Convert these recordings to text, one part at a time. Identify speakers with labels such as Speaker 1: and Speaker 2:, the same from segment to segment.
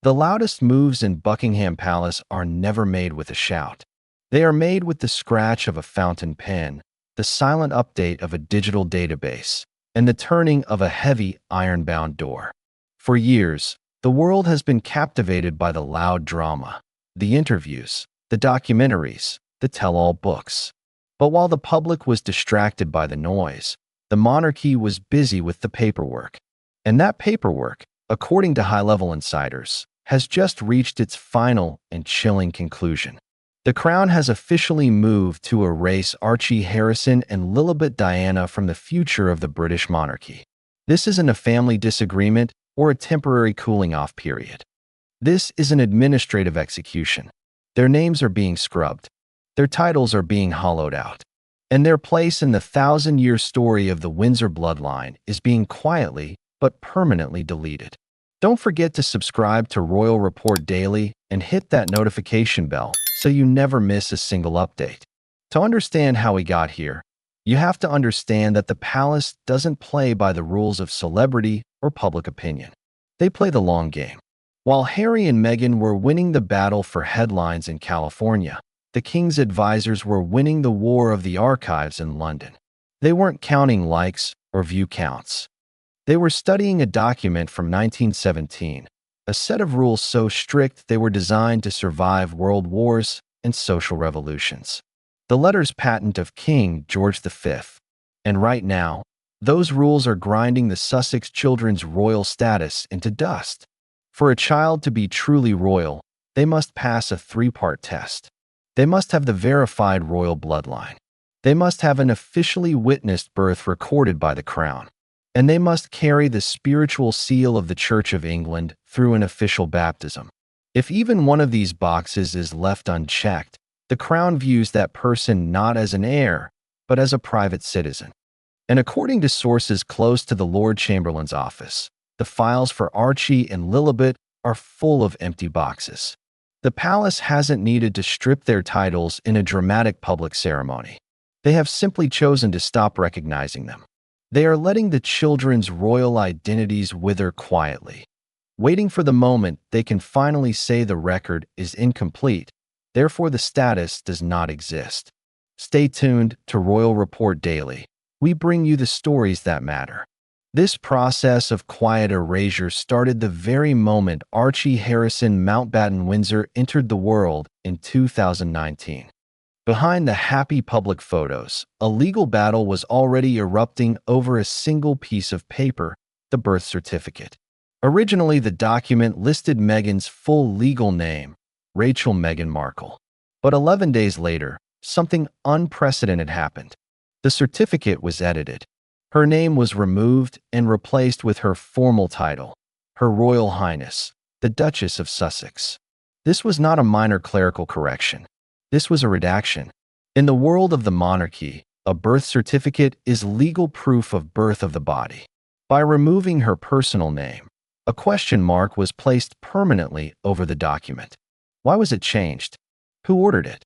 Speaker 1: The loudest moves in Buckingham Palace are never made with a shout. They are made with the scratch of a fountain pen, the silent update of a digital database, and the turning of a heavy, iron-bound door. For years, the world has been captivated by the loud drama, the interviews, the documentaries, the tell-all books. But while the public was distracted by the noise, the monarchy was busy with the paperwork. And that paperwork, according to high-level insiders, has just reached its final and chilling conclusion. The Crown has officially moved to erase Archie Harrison and Lilibet Diana from the future of the British monarchy. This isn't a family disagreement or a temporary cooling-off period. This is an administrative execution. Their names are being scrubbed. Their titles are being hollowed out. And their place in the thousand-year story of the Windsor bloodline is being quietly but permanently deleted. Don't forget to subscribe to Royal Report Daily and hit that notification bell so you never miss a single update. To understand how we got here, you have to understand that the palace doesn't play by the rules of celebrity or public opinion. They play the long game. While Harry and Meghan were winning the battle for headlines in California, the king's advisors were winning the war of the archives in London. They weren't counting likes or view counts. They were studying a document from 1917, a set of rules so strict they were designed to survive world wars and social revolutions. The letters patent of King George V. And right now, those rules are grinding the Sussex children's royal status into dust. For a child to be truly royal, they must pass a three-part test. They must have the verified royal bloodline. They must have an officially witnessed birth recorded by the Crown. And they must carry the spiritual seal of the Church of England through an official baptism. If even one of these boxes is left unchecked, the Crown views that person not as an heir, but as a private citizen. And according to sources close to the Lord Chamberlain's office, the files for Archie and Lilibet are full of empty boxes. The palace hasn't needed to strip their titles in a dramatic public ceremony. They have simply chosen to stop recognizing them. They are letting the children's royal identities wither quietly, waiting for the moment they can finally say the record is incomplete, therefore the status does not exist. Stay tuned to Royal Report Daily. We bring you the stories that matter. This process of quiet erasure started the very moment Archie Harrison Mountbatten Windsor entered the world in 2019. Behind the happy public photos, a legal battle was already erupting over a single piece of paper, the birth certificate. Originally, the document listed Meghan's full legal name, Rachel Meghan Markle. But 11 days later, something unprecedented happened. The certificate was edited. Her name was removed and replaced with her formal title, Her Royal Highness, the Duchess of Sussex. This was not a minor clerical correction. This was a redaction. In the world of the monarchy, a birth certificate is legal proof of birth of the body. By removing her personal name, a question mark was placed permanently over the document. Why was it changed? Who ordered it?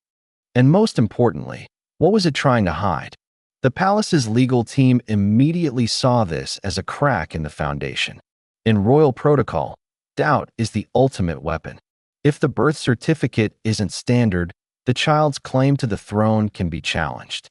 Speaker 1: And most importantly, what was it trying to hide? The palace's legal team immediately saw this as a crack in the foundation. In royal protocol, doubt is the ultimate weapon. If the birth certificate isn't standard, the child's claim to the throne can be challenged.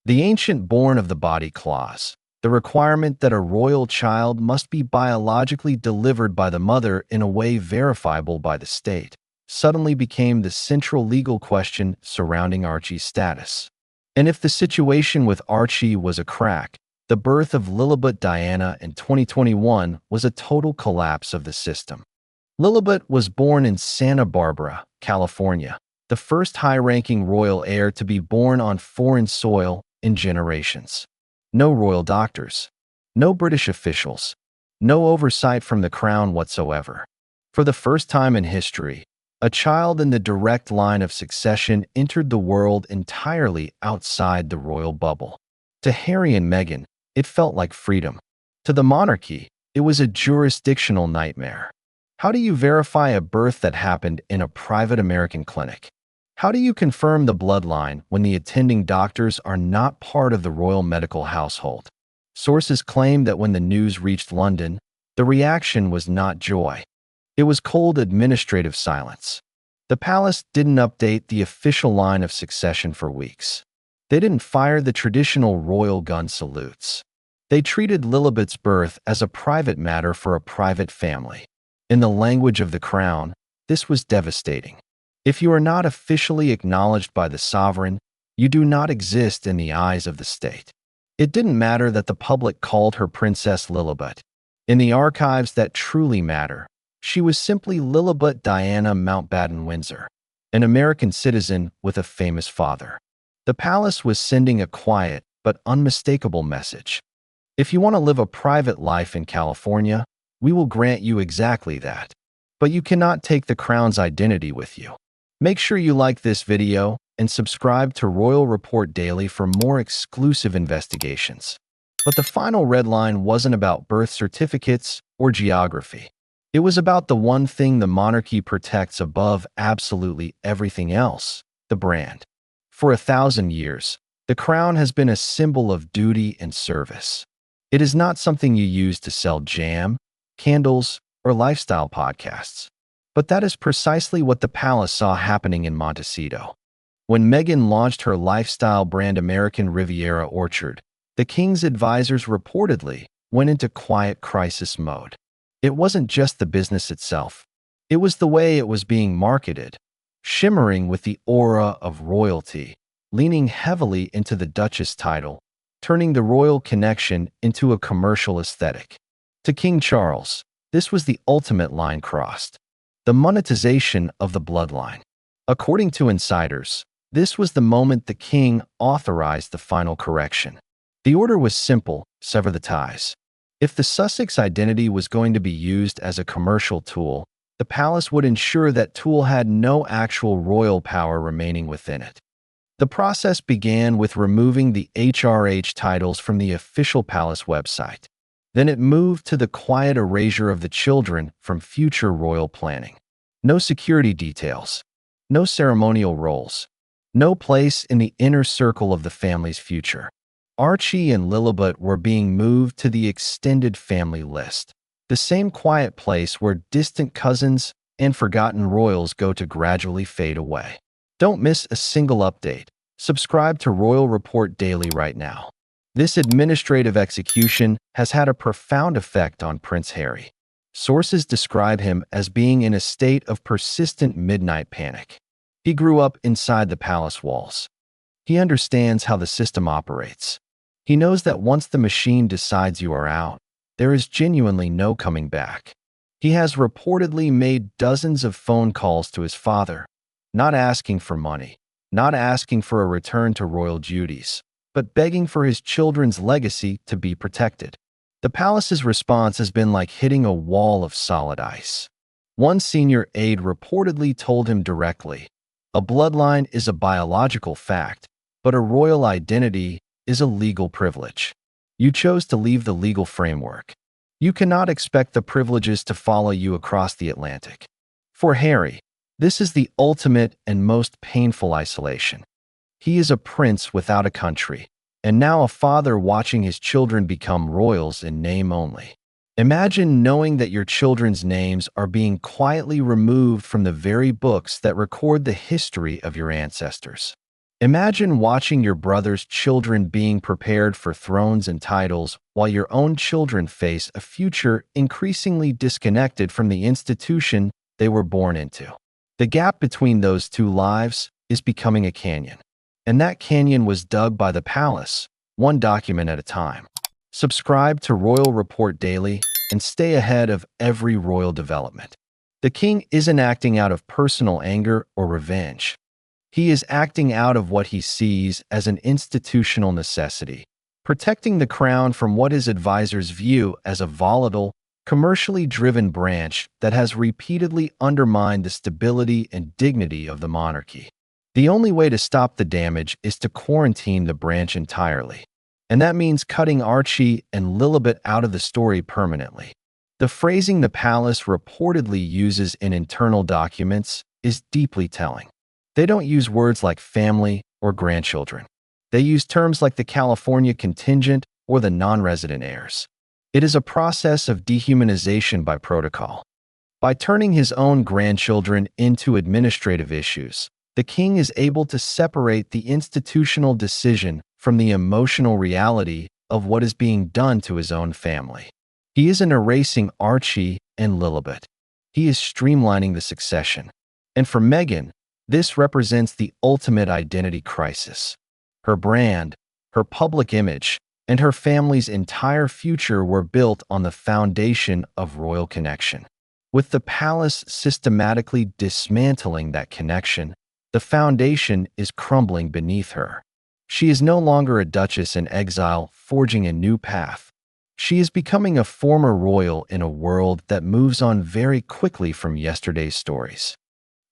Speaker 1: The ancient born of the body clause, the requirement that a royal child must be biologically delivered by the mother in a way verifiable by the state, suddenly became the central legal question surrounding Archie's status. And if the situation with Archie was a crack, the birth of Lilibet Diana in 2021 was a total collapse of the system. Lilibet was born in Santa Barbara, California, the first high-ranking royal heir to be born on foreign soil in generations. No royal doctors, no British officials, no oversight from the Crown whatsoever. For the first time in history, a child in the direct line of succession entered the world entirely outside the royal bubble. To Harry and Meghan, it felt like freedom. To the monarchy, it was a jurisdictional nightmare. How do you verify a birth that happened in a private American clinic? How do you confirm the bloodline when the attending doctors are not part of the royal medical household? Sources claim that when the news reached London, the reaction was not joy. It was cold administrative silence. The palace didn't update the official line of succession for weeks. They didn't fire the traditional royal gun salutes. They treated Lilibet's birth as a private matter for a private family. In the language of the crown, this was devastating. If you are not officially acknowledged by the sovereign, you do not exist in the eyes of the state. It didn't matter that the public called her Princess Lilibet. In the archives that truly matter, she was simply Lilibet Diana Mountbatten Windsor, an American citizen with a famous father. The palace was sending a quiet but unmistakable message. If you want to live a private life in California, we will grant you exactly that. But you cannot take the crown's identity with you. Make sure you like this video and subscribe to Royal Report Daily for more exclusive investigations. But the final red line wasn't about birth certificates or geography. It was about the one thing the monarchy protects above absolutely everything else: the brand. For 1,000 years, the crown has been a symbol of duty and service. It is not something you use to sell jam, candles, or lifestyle podcasts. But that is precisely what the palace saw happening in Montecito. When Meghan launched her lifestyle brand American Riviera Orchard, the king's advisors reportedly went into quiet crisis mode. It wasn't just the business itself. It was the way it was being marketed, shimmering with the aura of royalty, leaning heavily into the Duchess title, turning the royal connection into a commercial aesthetic. To King Charles, this was the ultimate line crossed: the monetization of the bloodline. According to insiders, this was the moment the king authorized the final correction. The order was simple: sever the ties. If the Sussex identity was going to be used as a commercial tool, the palace would ensure that tool had no actual royal power remaining within it. The process began with removing the HRH titles from the official palace website. Then it moved to the quiet erasure of the children from future royal planning. No security details, no ceremonial roles, no place in the inner circle of the family's future. Archie and Lilibet were being moved to the extended family list, the same quiet place where distant cousins and forgotten royals go to gradually fade away. Don't miss a single update. Subscribe to Royal Report Daily right now. This administrative execution has had a profound effect on Prince Harry. Sources describe him as being in a state of persistent midnight panic. He grew up inside the palace walls. He understands how the system operates. He knows that once the machine decides you are out, there is genuinely no coming back. He has reportedly made dozens of phone calls to his father, not asking for money, not asking for a return to royal duties, but begging for his children's legacy to be protected. The palace's response has been like hitting a wall of solid ice. One senior aide reportedly told him directly, "A bloodline is a biological fact, but a royal identity is a legal privilege. You chose to leave the legal framework. You cannot expect the privileges to follow you across the Atlantic." For Harry, this is the ultimate and most painful isolation. He is a prince without a country, and now a father watching his children become royals in name only. Imagine knowing that your children's names are being quietly removed from the very books that record the history of your ancestors. Imagine watching your brother's children being prepared for thrones and titles while your own children face a future increasingly disconnected from the institution they were born into. The gap between those two lives is becoming a canyon. And that canyon was dug by the palace, one document at a time. Subscribe to Royal Report Daily and stay ahead of every royal development. The king isn't acting out of personal anger or revenge. He is acting out of what he sees as an institutional necessity, protecting the crown from what his advisors view as a volatile, commercially driven branch that has repeatedly undermined the stability and dignity of the monarchy. The only way to stop the damage is to quarantine the branch entirely. And that means cutting Archie and Lilibet out of the story permanently. The phrasing the palace reportedly uses in internal documents is deeply telling. They don't use words like family or grandchildren. They use terms like the California contingent or the non-resident heirs. It is a process of dehumanization by protocol. By turning his own grandchildren into administrative issues, the king is able to separate the institutional decision from the emotional reality of what is being done to his own family. He isn't erasing Archie and Lilibet. He is streamlining the succession. And for Meghan, this represents the ultimate identity crisis. Her brand, her public image, and her family's entire future were built on the foundation of royal connection. With the palace systematically dismantling that connection, the foundation is crumbling beneath her. She is no longer a duchess in exile forging a new path. She is becoming a former royal in a world that moves on very quickly from yesterday's stories.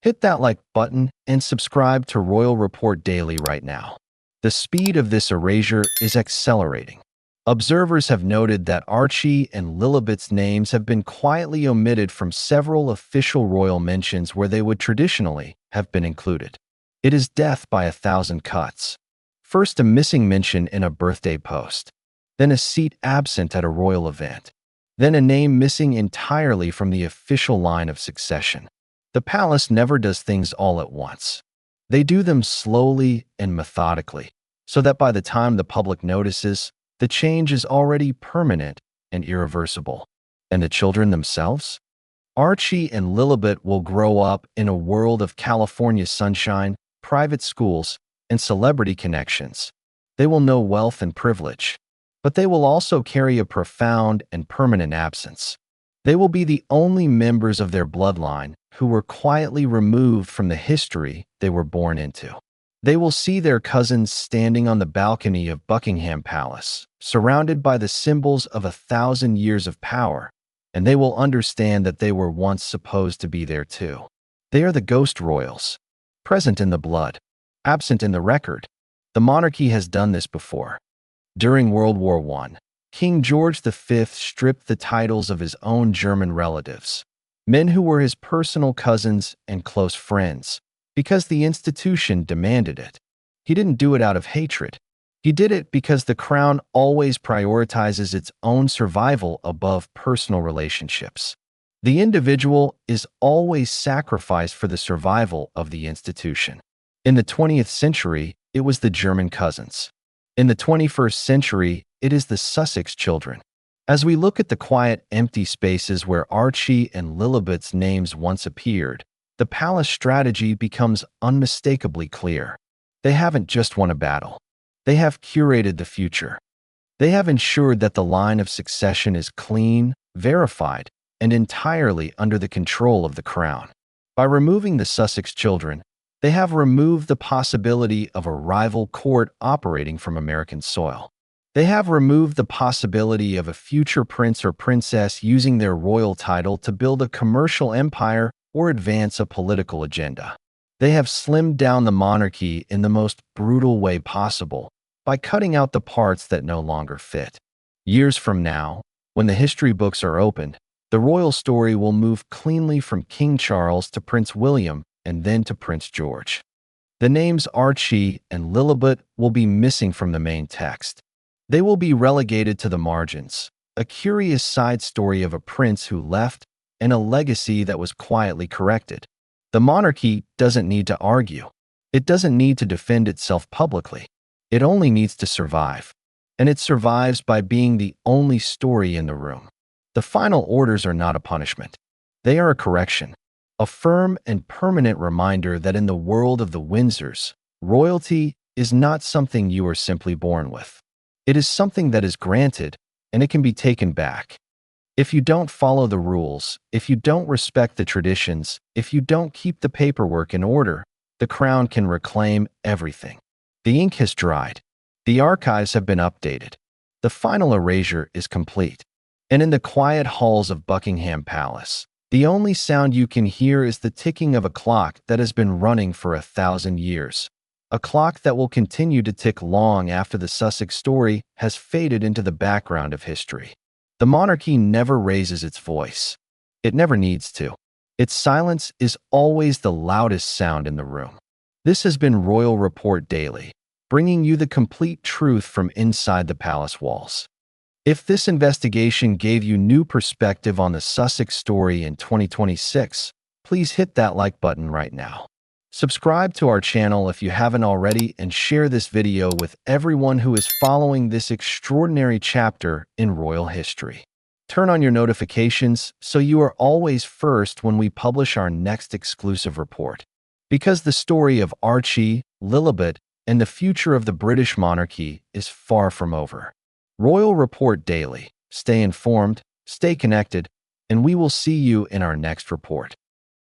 Speaker 1: Hit that like button and subscribe to Royal Report Daily right now. The speed of this erasure is accelerating. Observers have noted that Archie and Lilibet's names have been quietly omitted from several official royal mentions where they would traditionally have been included. It is death by 1,000 cuts. First, a missing mention in a birthday post, then a seat absent at a royal event, then a name missing entirely from the official line of succession. The palace never does things all at once. They do them slowly and methodically, so that by the time the public notices, the change is already permanent and irreversible. And the children themselves? Archie and Lilibet will grow up in a world of California sunshine, private schools, and celebrity connections. They will know wealth and privilege, but they will also carry a profound and permanent absence. They will be the only members of their bloodline who were quietly removed from the history they were born into. They will see their cousins standing on the balcony of Buckingham Palace, surrounded by the symbols of 1,000 years of power, and they will understand that they were once supposed to be there too. They are the ghost royals, present in the blood, absent in the record. The monarchy has done this before. During World War I, King George V stripped the titles of his own German relatives, men who were his personal cousins and close friends, because the institution demanded it. He didn't do it out of hatred. He did it because the crown always prioritizes its own survival above personal relationships. The individual is always sacrificed for the survival of the institution. In the 20th century, it was the German cousins. In the 21st century, it is the Sussex children. As we look at the quiet, empty spaces where Archie and Lilibet's names once appeared, the palace strategy becomes unmistakably clear. They haven't just won a battle. They have curated the future. They have ensured that the line of succession is clean, verified, and entirely under the control of the crown. By removing the Sussex children, they have removed the possibility of a rival court operating from American soil. They have removed the possibility of a future prince or princess using their royal title to build a commercial empire or advance a political agenda. They have slimmed down the monarchy in the most brutal way possible by cutting out the parts that no longer fit. Years from now, when the history books are opened, the royal story will move cleanly from King Charles to Prince William and then to Prince George. The names Archie and Lilibet will be missing from the main text. They will be relegated to the margins, a curious side story of a prince who left and a legacy that was quietly corrected. The monarchy doesn't need to argue. It doesn't need to defend itself publicly. It only needs to survive. And it survives by being the only story in the room. The final orders are not a punishment. They are a correction, a firm and permanent reminder that in the world of the Windsors, royalty is not something you are simply born with. It is something that is granted, and it can be taken back. If you don't follow the rules, if you don't respect the traditions, if you don't keep the paperwork in order, the crown can reclaim everything. The ink has dried. The archives have been updated. The final erasure is complete. And in the quiet halls of Buckingham Palace, the only sound you can hear is the ticking of a clock that has been running for 1,000 years. A clock that will continue to tick long after the Sussex story has faded into the background of history. The monarchy never raises its voice. It never needs to. Its silence is always the loudest sound in the room. This has been Royal Report Daily, bringing you the complete truth from inside the palace walls. If this investigation gave you new perspective on the Sussex story in 2026, please hit that like button right now. Subscribe to our channel if you haven't already and share this video with everyone who is following this extraordinary chapter in royal history. Turn on your notifications so you are always first when we publish our next exclusive report. Because the story of Archie, Lilibet, and the future of the British monarchy is far from over. Royal Report Daily. Stay informed, stay connected, and we will see you in our next report.